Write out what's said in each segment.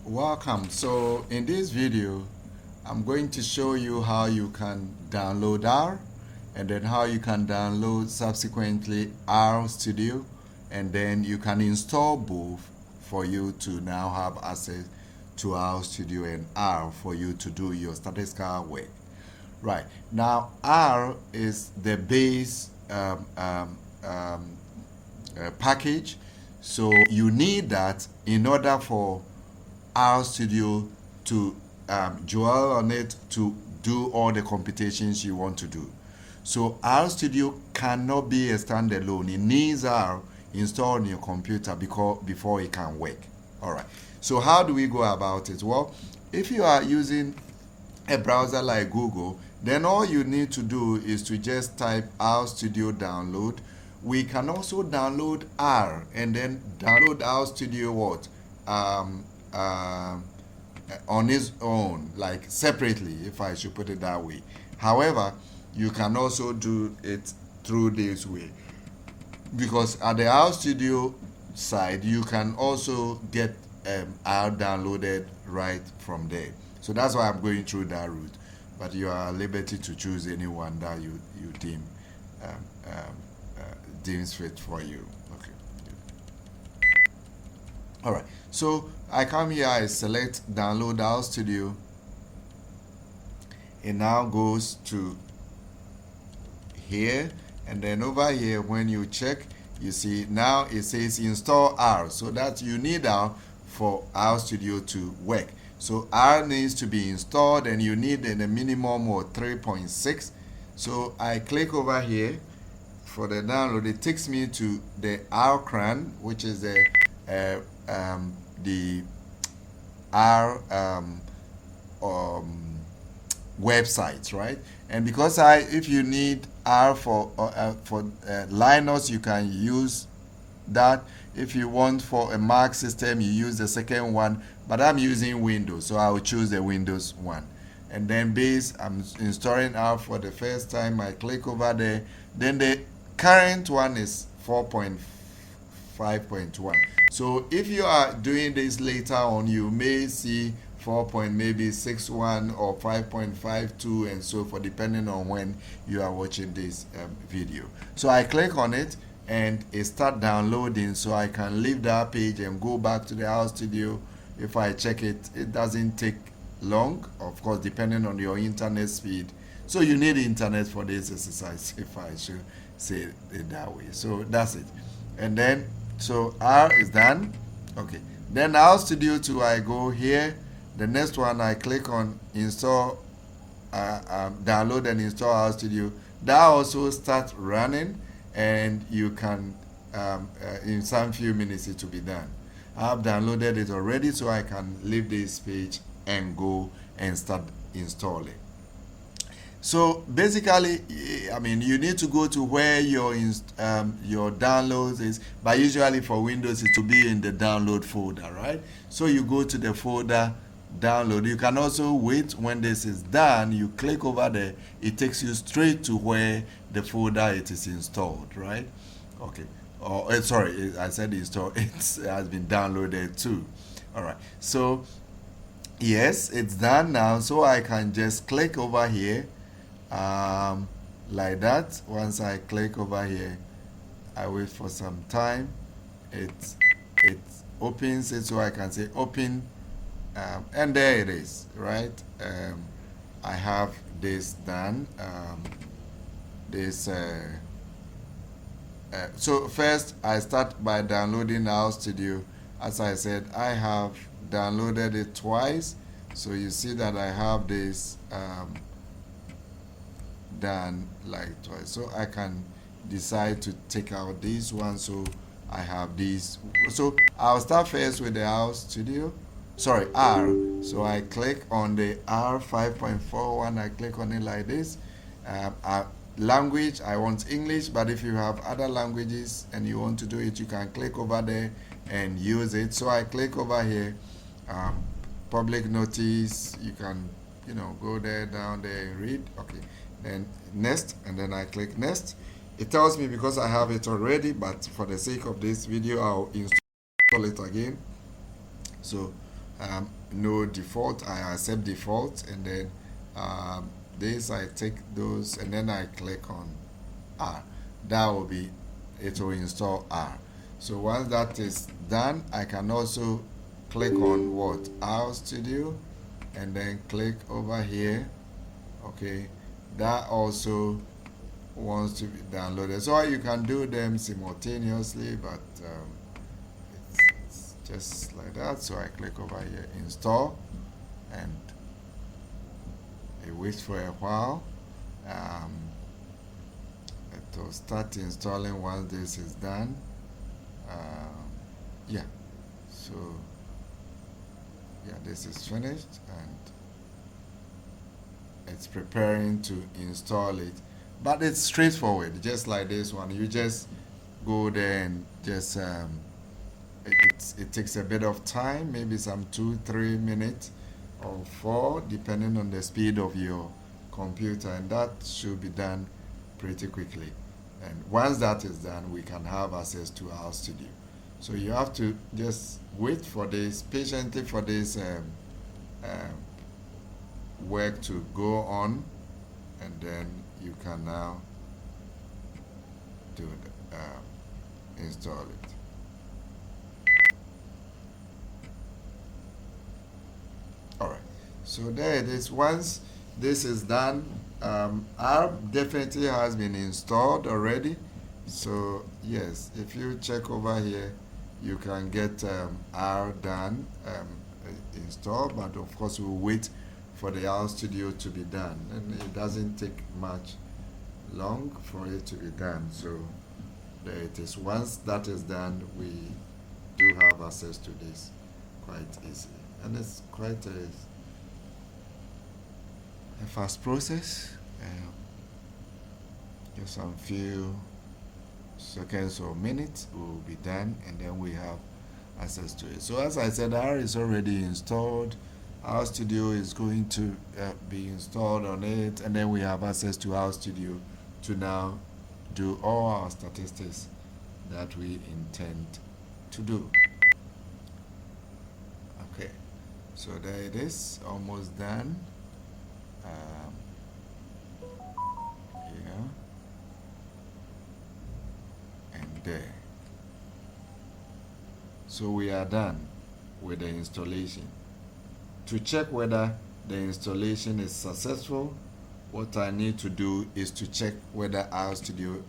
Welcome. So in this video, I'm going to show you how you can download R and then how you can download subsequently Rstudio, and then you can install both for you to now have access to Rstudio and R for you to do your statistical work. Right. Now R is the base package, so you need that in order for Rstudio to dwell on it to do all the computations you want to do. So Rstudio cannot be a standalone. It needs R installed on your computer before it can work. All right. So how do we go about it? Well, if you are using a browser like Google, then all you need to do is to just type Rstudio download. We can also download R and then download Rstudio what? On its own, like separately, if I should put it that way. However, you can also do it through this way, because at the Rstudio side, you can also get R downloaded right from there. So that's why I'm going through that route. But you are at liberty to choose any one that you deem deems fit for you. Okay. All right. So I come here, I select download Rstudio. It now goes to here, and then over here when you check, you see now it says install R. So that you need R for Rstudio to work. So R needs to be installed, and you need a minimum of 3.6. So I click over here for the download. It takes me to the RCRAN, which is the R websites, right? And because if you need R for Linux, you can use that. If you want for a Mac system, you use the second one. But I'm using Windows, so I will choose the Windows one. And then base, I'm installing R for the first time. I click over there. Then the current one is 4.5.1. So if you are doing this later on, you may see 4.61 or 5.52 and so forth, depending on when you are watching this video. So I click on it and it start downloading, so I can leave that page and go back to the Rstudio. If I check it, it doesn't take long, of course, depending on your internet speed. So you need internet for this exercise, if I should say it that way. So that's it. And then, so R is done. Okay. Then Rstudio 2, I go here. The next one, I click on install, download and install Rstudio. That also starts running, and you can, in some few minutes, it will be done. I have downloaded it already, so I can leave this page and go and start installing. So basically, I mean, you need to go to where your downloads is, but usually for Windows, it will be in the download folder, right? So you go to the folder, download. You can also wait when this is done. You click over there, it takes you straight to where the folder it is installed, right? Okay. Oh, sorry, I said install. It has been downloaded too. All right. So yes, it's done now. So I can just click over here. Like that. Once I click over here, I wait for some time. It opens it, so I can say open, and there it is, right? I have this done. So first I start by downloading Rstudio. As I said, I have downloaded it twice, so you see that I have this done like twice. So I can decide to take out this one, so I have these. So I'll start first with the Rstudio, sorry, R. So I click on the R 5.41. I click on it like this. Language, I want English, but if you have other languages and you want to do it, you can click over there and use it. So I click over here, public notice. You can, go there, down there and read. Okay. Then next, and then I click next. It tells me because I have it already, but for the sake of this video, I'll install it again. So no default. I accept default, and then this I take those, and then I click on R. That will be, it will install R. So once that is done, I can also click on what, Rstudio, and then click over here. Okay, that also wants to be downloaded. So you can do them simultaneously, but it's just like that. So I click over here, install, and it waits for a while. It will start installing once this is done. Yeah, so yeah, this is finished, and it's preparing to install it. But it's straightforward, just like this one. You just go there and just it takes a bit of time, maybe some 2-3 minutes or 4, depending on the speed of your computer, and that should be done pretty quickly. And once that is done, we can have access to Rstudio. So you have to just wait for this, patiently for this work to go on, and then you can now do the, install it. Alright, so there it is. Once this is done, R definitely has been installed already. So yes, if you check over here, you can get R done, installed, but of course we'll wait for the Rstudio to be done, and it doesn't take much long for it to be done. So there it is. Once that is done, we do have access to this quite easily, and it's quite a fast process. Just some few seconds or minutes will be done, and then we have access to it. So as I said, R is already installed. Rstudio is going to be installed on it, and then we have access to Rstudio to now do all our statistics that we intend to do. Okay, so there it is, almost done. Here and there. So we are done with the installation. To check whether the installation is successful, what I need to do is to check whether Rstudio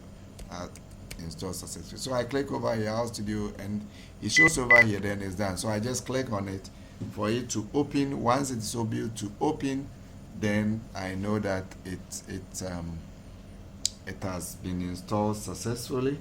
installed successfully. So I click over here, Rstudio, and it shows over here, then it's done. So I just click on it for it to open. Once it's able to open, then I know that it has been installed successfully.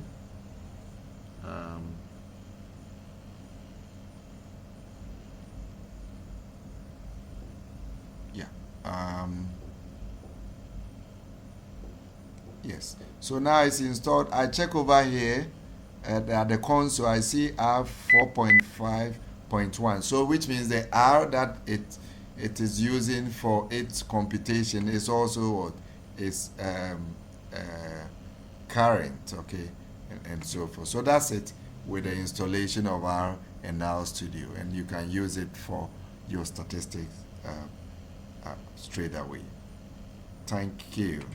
Yes, so now it's installed. I check over here at the console. I see R 4.5.1, so which means the R that it is using for its computation is also what is current, okay, and so forth. So that's it with the installation of R and Rstudio, and you can use it for your statistics straight away. Thank you.